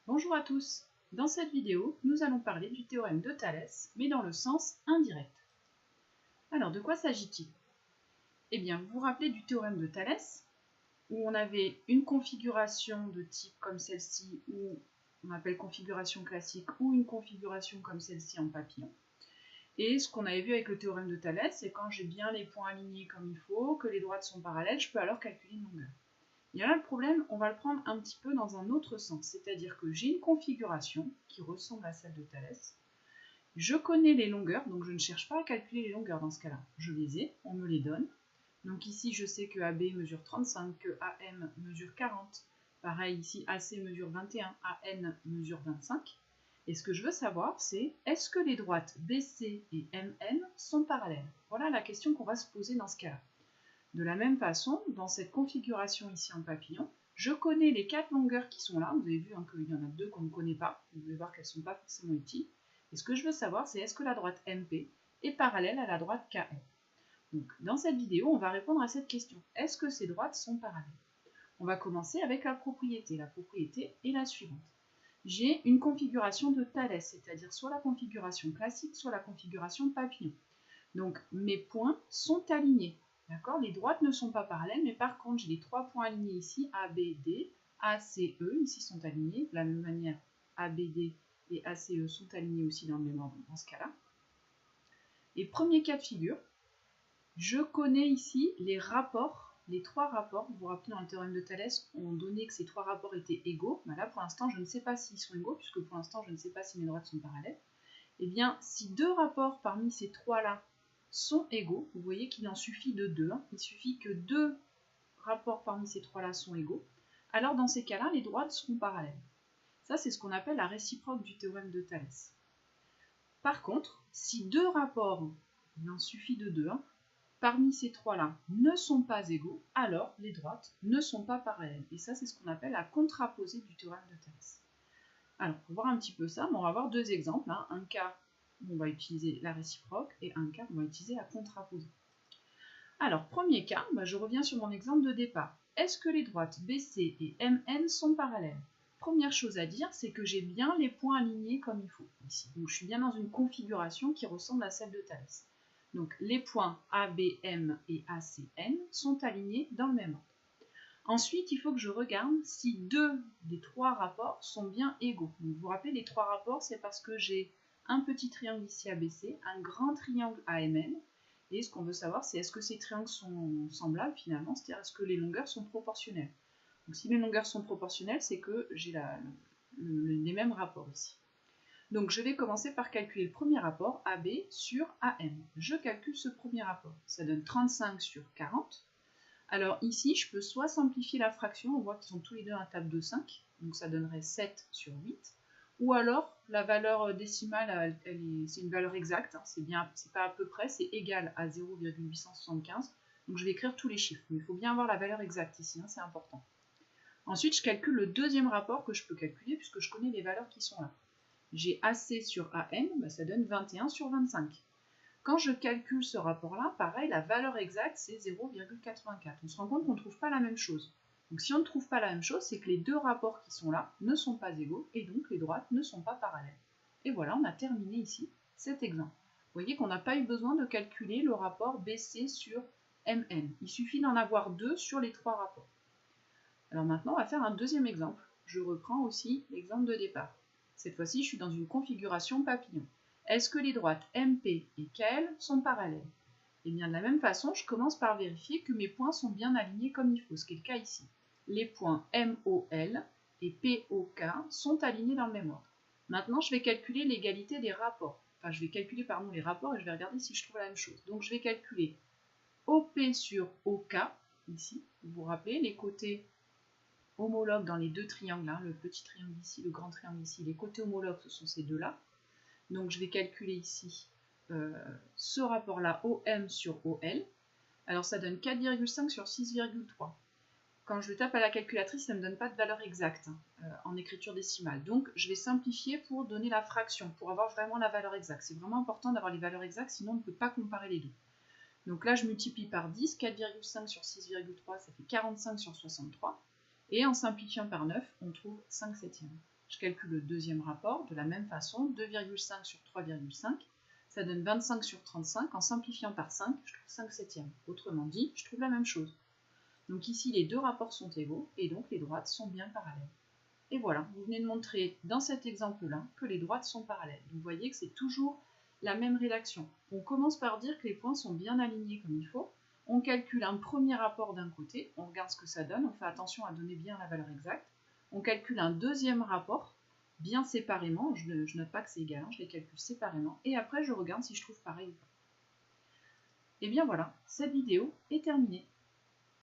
Bonjour à tous. Dans cette vidéo, nous allons parler du théorème de Thalès, mais dans le sens indirect. Alors, de quoi s'agit-il? Eh bien, vous vous rappelez du théorème de Thalès, où on avait une configuration de type comme celle-ci, ou on appelle configuration classique, ou une configuration comme celle-ci en papillon. Et ce qu'on avait vu avec le théorème de Thalès, c'est quand j'ai bien les points alignés comme il faut, que les droites sont parallèles, je peux alors calculer une longueur. Il y a là le problème, on va le prendre un petit peu dans un autre sens, c'est-à-dire que j'ai une configuration qui ressemble à celle de Thalès. Je connais les longueurs, donc je ne cherche pas à calculer les longueurs dans ce cas-là. Je les ai, on me les donne. Donc ici, je sais que AB mesure 35, que AM mesure 40. Pareil, ici, AC mesure 21, AN mesure 25. Et ce que je veux savoir, c'est est-ce que les droites BC et MN sont parallèles? Voilà la question qu'on va se poser dans ce cas-là. De la même façon, dans cette configuration ici en papillon, je connais les 4 longueurs qui sont là. Vous avez vu qu'il y en a 2 qu'on ne connaît pas. Vous pouvez voir qu'elles ne sont pas forcément utiles. Et ce que je veux savoir, c'est est-ce que la droite MP est parallèle à la droite KM? Donc, dans cette vidéo, on va répondre à cette question. Est-ce que ces droites sont parallèles? On va commencer avec la propriété. La propriété est la suivante. J'ai une configuration de Thalès, c'est-à-dire soit la configuration classique, soit la configuration papillon. Donc, mes points sont alignés. D'accord? Les droites ne sont pas parallèles, mais par contre, j'ai les 3 points alignés ici, A, B, D, A, C, E, ici sont alignés. De la même manière, A, B, D et A, C, E sont alignés aussi dans le même ordre dans ce cas-là. Et premier cas de figure, je connais ici les rapports, les 3 rapports. Vous vous rappelez, dans le théorème de Thalès, on donnait que ces 3 rapports étaient égaux. Ben là, pour l'instant, je ne sais pas s'ils sont égaux, puisque pour l'instant, je ne sais pas si mes droites sont parallèles. Eh bien, si 2 rapports parmi ces 3-là sont égaux, vous voyez qu'il en suffit de 2, il suffit que 2 rapports parmi ces 3-là sont égaux, alors dans ces cas-là, les droites seront parallèles. Ça, c'est ce qu'on appelle la réciproque du théorème de Thalès. Par contre, si 2 rapports, il en suffit de 2, parmi ces 3-là ne sont pas égaux, alors les droites ne sont pas parallèles. Et ça, c'est ce qu'on appelle la contraposée du théorème de Thalès. Alors, pour voir un petit peu ça, on va avoir 2 exemples. Un cas où on va utiliser la réciproque et un cas où on va utiliser la contraposée. Alors, premier cas, je reviens sur mon exemple de départ. Est-ce que les droites BC et MN sont parallèles? Première chose à dire, c'est que j'ai bien les points alignés comme il faut ici. Donc, je suis bien dans une configuration qui ressemble à celle de Thalès. Donc, les points ABM et ACN sont alignés dans le même ordre. Ensuite, il faut que je regarde si 2 des 3 rapports sont bien égaux. Donc, vous vous rappelez, les 3 rapports, c'est parce que j'ai un petit triangle ici ABC, un grand triangle AMN, et ce qu'on veut savoir, c'est est-ce que ces triangles sont semblables finalement, c'est-à-dire est-ce que les longueurs sont proportionnelles. Donc si les longueurs sont proportionnelles, c'est que j'ai les mêmes rapports ici. Donc je vais commencer par calculer le premier rapport, AB sur AM. Je calcule ce premier rapport. Ça donne 35 sur 40. Alors ici, je peux soit simplifier la fraction, on voit qu'ils sont tous les deux à la table de 5, donc ça donnerait 7 sur 8, ou alors la valeur décimale, c'est une valeur exacte, c'est pas à peu près, c'est égal à 0,875, donc je vais écrire tous les chiffres, mais il faut bien avoir la valeur exacte ici, c'est important. Ensuite, je calcule le deuxième rapport que je peux calculer, puisque je connais les valeurs qui sont là. J'ai AC sur AM, ça donne 21 sur 25. Quand je calcule ce rapport-là, pareil, la valeur exacte, c'est 0,84. On se rend compte qu'on ne trouve pas la même chose. Donc si on ne trouve pas la même chose, c'est que les 2 rapports qui sont là ne sont pas égaux, et donc les droites ne sont pas parallèles. Et voilà, on a terminé ici cet exemple. Vous voyez qu'on n'a pas eu besoin de calculer le rapport BC sur MN. Il suffit d'en avoir 2 sur les 3 rapports. Alors maintenant, on va faire un deuxième exemple. Je reprends aussi l'exemple de départ. Cette fois-ci, je suis dans une configuration papillon. Est-ce que les droites MP et KL sont parallèles? Et bien de la même façon, je commence par vérifier que mes points sont bien alignés comme il faut, ce qui est le cas ici. Les points MOL et POK sont alignés dans le même ordre. Maintenant, je vais calculer l'égalité des rapports. Enfin, je vais calculer les rapports et je vais regarder si je trouve la même chose. Donc, je vais calculer OP sur OK, ici. Vous vous rappelez, les côtés homologues dans les 2 triangles, le petit triangle ici, le grand triangle ici, les côtés homologues, ce sont ces 2-là. Donc je vais calculer ici ce rapport-là, OM sur OL. Alors ça donne 4,5 sur 6,3. Quand je le tape à la calculatrice, ça ne me donne pas de valeur exacte en écriture décimale. Donc je vais simplifier pour donner la fraction, pour avoir vraiment la valeur exacte. C'est vraiment important d'avoir les valeurs exactes, sinon on ne peut pas comparer les deux. Donc là, je multiplie par 10, 4,5 sur 6,3, ça fait 45 sur 63. Et en simplifiant par 9, on trouve 5 septièmes. Je calcule le deuxième rapport de la même façon, 2,5 sur 3,5, ça donne 25 sur 35. En simplifiant par 5, je trouve 5 septièmes. Autrement dit, je trouve la même chose. Donc ici, les deux rapports sont égaux, et donc les droites sont bien parallèles. Et voilà, vous venez de montrer dans cet exemple-là que les droites sont parallèles. Vous voyez que c'est toujours la même rédaction. On commence par dire que les points sont bien alignés comme il faut. On calcule un premier rapport d'un côté, on regarde ce que ça donne, on fait attention à donner bien la valeur exacte. On calcule un deuxième rapport, bien séparément, je note pas que c'est égal, je les calcule séparément, et après je regarde si je trouve pareil ou pas. Et bien voilà, cette vidéo est terminée.